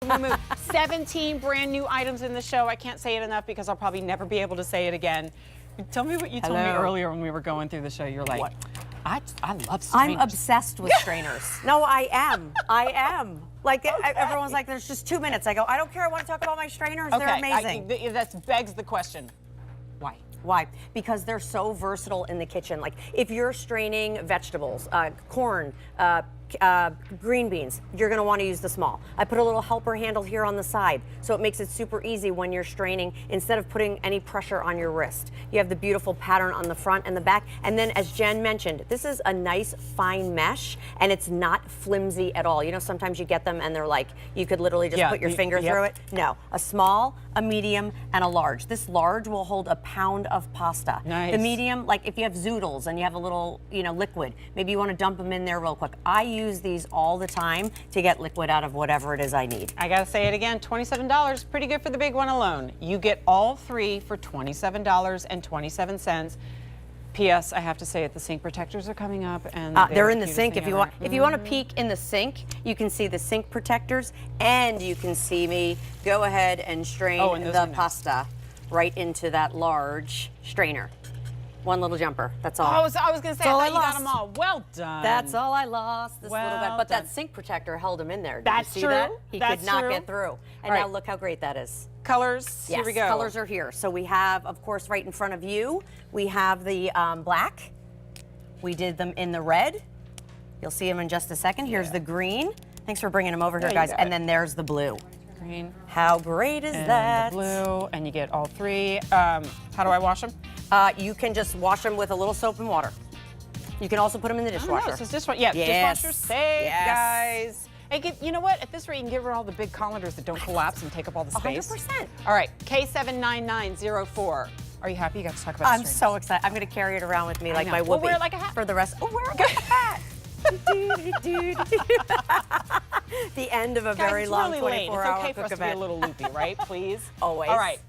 move. 17 brand new items in the show. I can't say it enough because I'll probably never be able to say it again. Tell me what you told me earlier when we were going through the show. You're like, I love strainers. I'm obsessed with strainers. No, I am. I am. Like, everyone's like, there's just 2 minutes. I go, I don't care. I want to talk about my strainers. Okay, They're amazing. That begs the question, why? Why? Because they're so versatile in the kitchen. Like, if you're straining vegetables, corn, green beans, you're going to want to use the small. I put a little helper handle here on the side, so it makes it super easy when you're straining instead of putting any pressure on your wrist. You have the beautiful pattern on the front and the back, and then as Jen mentioned, this is a nice fine mesh, and it's not flimsy at all. You know, sometimes you get them and they're like, you could literally just put your finger through it. No, a small, a medium, and a large. This large will hold a pound of pasta. Nice. The medium, like if you have zoodles and you have a little, you know, liquid, maybe you want to dump them in there real quick. I use these all the time to get liquid out of whatever it is I need. I gotta say it again, $27, pretty good for the big one alone. You get all three for $27.27. P.S. I have to say it, the sink protectors are coming up, and they're in the sink. If you want to peek in the sink, you can see the sink protectors, and you can see me go ahead and strain the pasta right into that large strainer. One little jumper. That's all. I was going to say, I thought you got them all. Well done. That's all I lost. This little bit, but that sink protector held him in there. Did you see that? He could not get through. And now look how great that is. Colors. Here we go. Colors are here. So we have, of course, right in front of you, we have the black. We did them in the red. You'll see them in just a second. Here's the green. Thanks for bringing them over here, guys. And then there's the blue. Green. How great is that? The blue, and you get all three. How do I wash them? You can just wash them with a little soap and water. You can also put them in the dishwasher. This is dishwasher. Yeah, dishwasher safe, guys. Hey, you know what? At this rate, you can get rid of all the big colanders that don't collapse and take up all the space. 100%. All right, K79904. Are you happy you got to talk about I'm so excited. I'm going to carry it around with me like my whoopee. We'll wear it like a hat. For the rest. Oh, wear it like a hat. The end of a very long 24-hour It's okay for us to be a little loopy, right? Please? Always. All right.